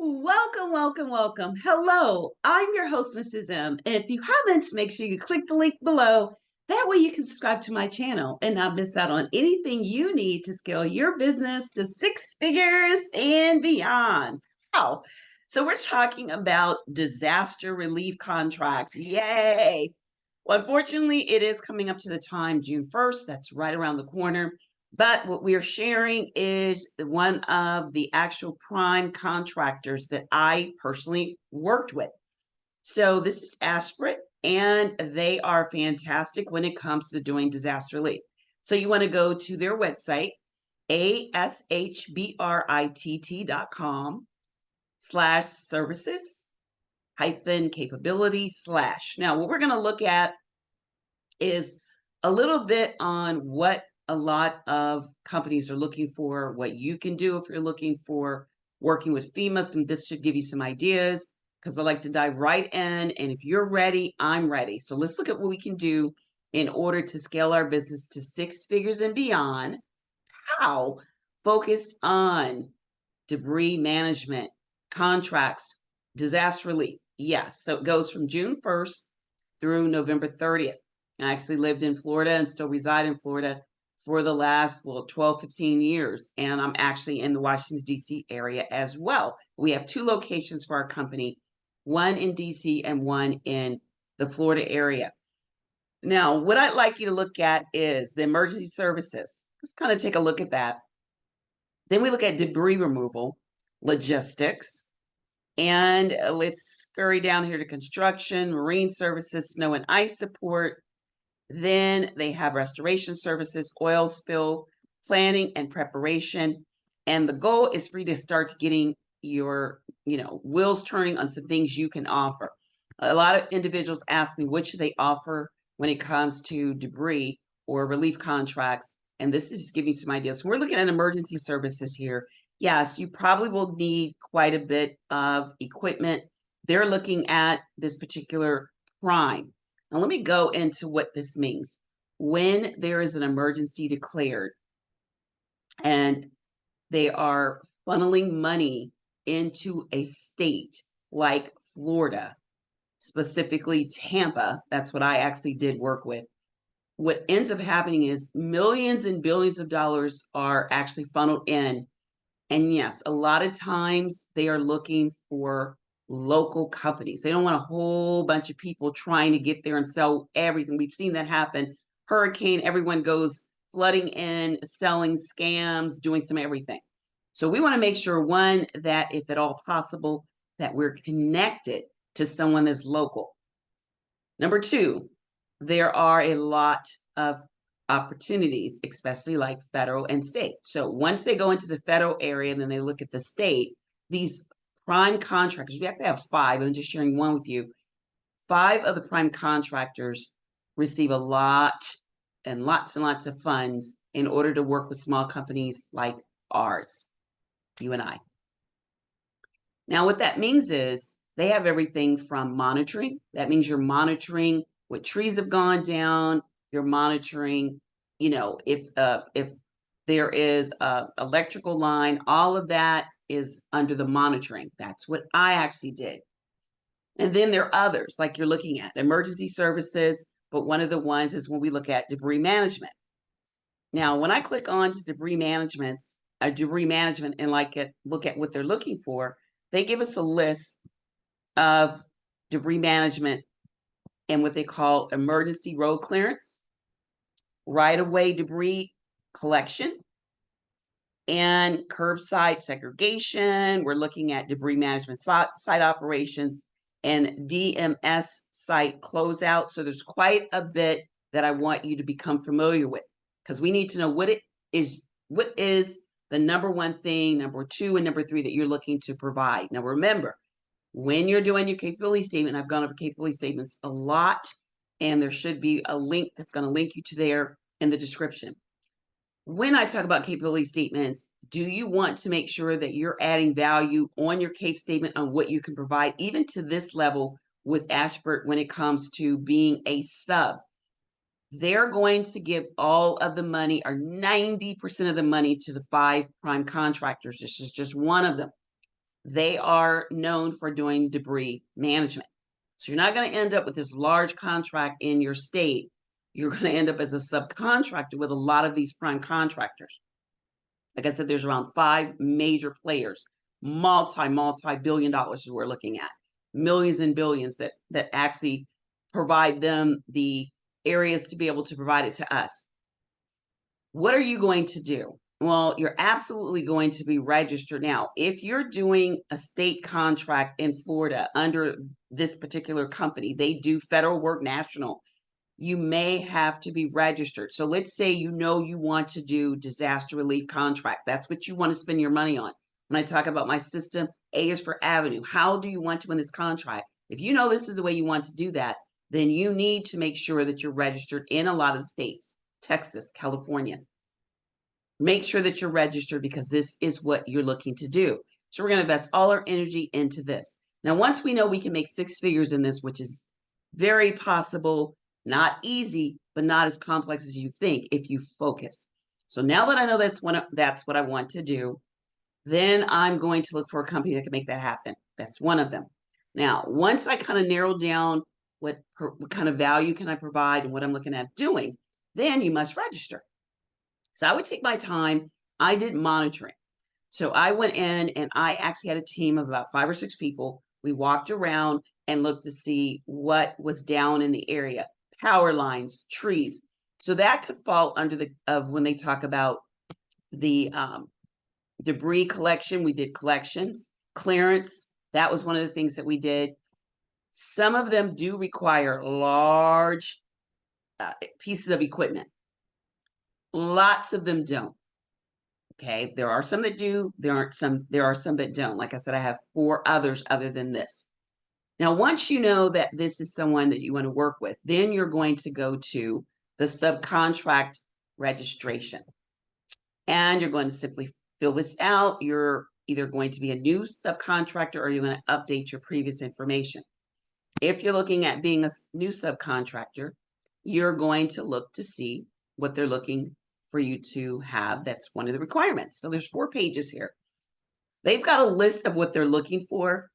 Welcome, welcome, welcome. Hello, I'm your host, Mrs. M. And if you haven't, make sure you click the link below. That way you can subscribe to my channel and not miss out on anything you need to scale your business to six figures and beyond. Wow. So we're talking about disaster relief contracts. Yay. Well, unfortunately, it is coming up to the time, June 1st. That's right around the corner. But what we are sharing is one of the actual prime contractors that I personally worked with. So this is Asprit, and they are fantastic when it comes to doing disaster relief. So you want to go to their website, ashbritt.com/services hyphen capability slash. Now, what we're going to look at is a little bit on what a lot of companies are looking for, what you can do if you're looking for working with FEMA. And this should give you some ideas because I like to dive right in. And if you're ready, I'm ready. So let's look at what we can do in order to scale our business to six figures and beyond. How? Focused on debris management, contracts, disaster relief. Yes. So it goes from June 1st through November 30th. I actually lived in Florida and still reside in Florida for the last, 12, 15 years. And I'm actually in the Washington, D.C. area as well. We have two locations for our company, one in D.C. and one in the Florida area. Now, what I'd like you to look at is the emergency services. Let's kind of take a look at that. Then we look at debris removal, logistics, and let's scurry down here to construction, marine services, snow and ice support. Then they have restoration services, oil spill, planning and preparation. And the goal is for you to start getting your, wheels turning on some things you can offer. A lot of individuals ask me, what should they offer when it comes to debris or relief contracts? And this is just giving you some ideas. So we're looking at emergency services here. Yes, you probably will need quite a bit of equipment. They're looking at this particular prime. Now, let me go into what this means. When there is an emergency declared and they are funneling money into a state like Florida, specifically Tampa, that's what I actually did work with. What ends up happening is millions and billions of dollars are actually funneled in. And yes, a lot of times they are looking for local companies. They don't want a whole bunch of people trying to get there and sell everything. We've seen that happen. Hurricane, everyone goes flooding in, selling scams, doing some everything. So we want to make sure, one, that if at all possible, that we're connected to someone that's local. Number two, there are a lot of opportunities, especially like federal and state. So once they go into the federal area and then they look at the state, these prime contractors, we have to have five. I'm just sharing one with you. Five of the prime contractors receive a lot and lots of funds in order to work with small companies like ours, you and I. Now, what that means is they have everything from monitoring. That means you're monitoring what trees have gone down. You're monitoring, if there is a electrical line, all of that is under the monitoring. That's what I actually did. And then there are others, like you're looking at emergency services, but one of the ones is when we look at debris management. Now, when I click on to debris management and look at what they're looking for, they give us a list of debris management and what they call emergency road clearance, right-of-way debris collection, and curbside segregation. We're looking at debris management site operations and DMS site closeout. So there's quite a bit that I want you to become familiar with, because we need to know what is the number one thing, number two, and number three that you're looking to provide. Now, remember, when you're doing your capability statement, I've gone over capability statements a lot, and there should be a link that's going to link you to there in the description. When I talk about capability statements, do you want to make sure that you're adding value on your CAPE statement on what you can provide, even to this level with Ashbert when it comes to being a sub? They're going to give all of the money, or 90% of the money, to the five prime contractors. This is just one of them. They are known for doing debris management. So you're not going to end up with this large contract in your state. You're going to end up as a subcontractor with a lot of these prime contractors. Like I said, there's around 5 major players, multi-billion dollars we're looking at, millions and billions that actually provide them the areas to be able to provide it to us. What are you going to do? Well, you're absolutely going to be registered. Now, if you're doing a state contract in Florida under this particular company, they do federal work, national, you may have to be registered. So let's say you want to do disaster relief contracts. That's what you want to spend your money on. When I talk about my system, A is for Avenue. How do you want to win this contract? If you know this is the way you want to do that, then you need to make sure that you're registered in a lot of states, Texas, California. Make sure that you're registered because this is what you're looking to do. So we're going to invest all our energy into this. Now, once we know we can make 6 figures in this, which is very possible, not easy, but not as complex as you think if you focus. So now that I know that's what I want to do, then I'm going to look for a company that can make that happen. That's one of them. Now, once I kind of narrow down what kind of value can I provide and what I'm looking at doing, then you must register. So I would take my time. I did monitoring. So I went in and I actually had a team of about 5 or 6 people. We walked around and looked to see what was down in the area, power lines, trees. So that could fall under when they talk about the debris collection. We did collections, clearance. That was one of the things that we did. Some of them do require large pieces of equipment. Lots of them don't. Okay, there are some that do. There are some that don't. Like I said, I have 4 others other than this. Now, once you know that this is someone that you want to work with, then you're going to go to the subcontract registration. And you're going to simply fill this out. You're either going to be a new subcontractor or you're going to update your previous information. If you're looking at being a new subcontractor, you're going to look to see what they're looking for you to have. That's one of the requirements. So there's 4 pages here. They've got a list of what they're looking for.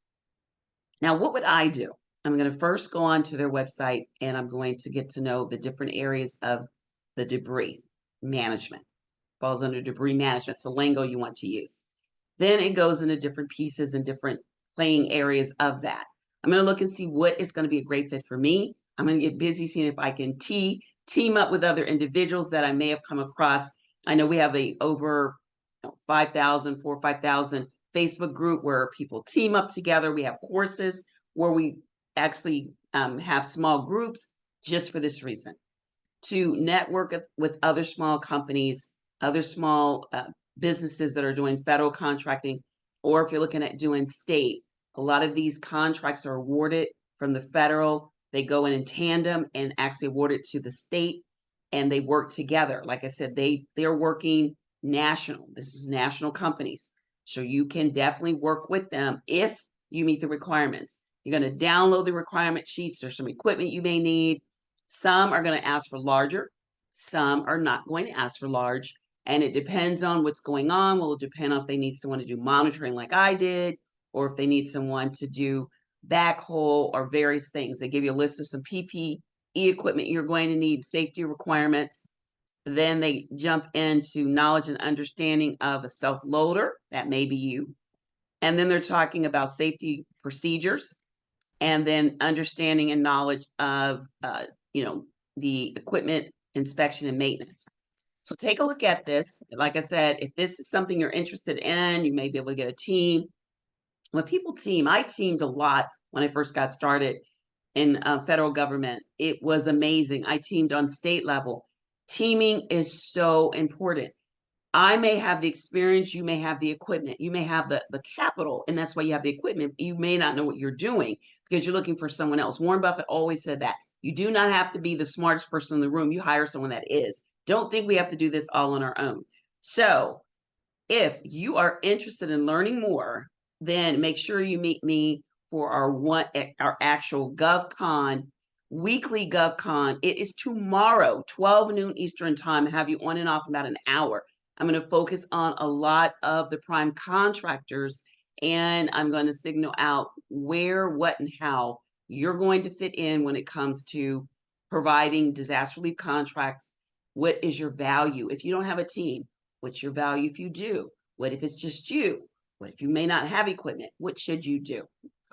Now, what would I do? I'm going to first go on to their website and I'm going to get to know the different areas of the debris management. Falls under debris management. It's the lingo you want to use. Then it goes into different pieces and different playing areas of that. I'm going to look and see what is going to be a great fit for me. I'm going to get busy seeing if I can team up with other individuals that I may have come across. I know we have over 5,000, 4,000 or 5,000 Facebook group where people team up together. We have courses where we actually have small groups just for this reason, to network with other small companies, other small businesses that are doing federal contracting, or if you're looking at doing state, a lot of these contracts are awarded from the federal. They go in tandem and actually award it to the state, and they work together. Like I said, they're working national. This is national companies. So you can definitely work with them if you meet the requirements. You're going to download the requirement sheets. There's some equipment you may need. Some are going to ask for larger. Some are not going to ask for large. And it depends on what's going on. Will it depend on if they need someone to do monitoring like I did, or if they need someone to do backhoe or various things. They give you a list of some PPE equipment you're going to need, safety requirements. Then they jump into knowledge and understanding of a self-loader. That may be you. And then they're talking about safety procedures, and then understanding and knowledge of, the equipment inspection and maintenance. So take a look at this. Like I said, if this is something you're interested in, you may be able to get a team. When people team, I teamed a lot when I first got started in federal government. It was amazing. I teamed on state level. Teaming is so important. I may have the experience, you may have the equipment, you may have the capital, and that's why you have the equipment. You may not know what you're doing because you're looking for someone else. Warren Buffett always said that. You do not have to be the smartest person in the room. You hire someone that is. Don't think we have to do this all on our own. So if you are interested in learning more, then make sure you meet me for our actual GovCon, weekly GovCon. It is tomorrow, 12 noon Eastern time. I have you on and off about an hour. I'm going to focus on a lot of the prime contractors and I'm going to signal out where, what, and how you're going to fit in when it comes to providing disaster relief contracts. What is your value? If you don't have a team, what's your value if you do? What if it's just you? What if you may not have equipment? What should you do?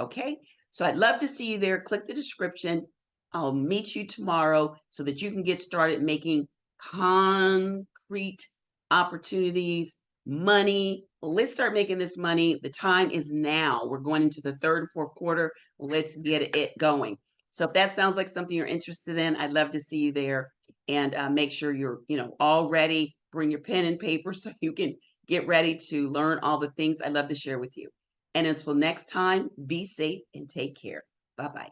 Okay, so I'd love to see you there. Click the description. I'll meet you tomorrow so that you can get started making concrete opportunities, money. Let's start making this money. The time is now. We're going into the third and fourth quarter. Let's get it going. So if that sounds like something you're interested in, I'd love to see you there. And make sure you're, all ready. Bring your pen and paper so you can get ready to learn all the things I'd love to share with you. And until next time, be safe and take care. Bye-bye.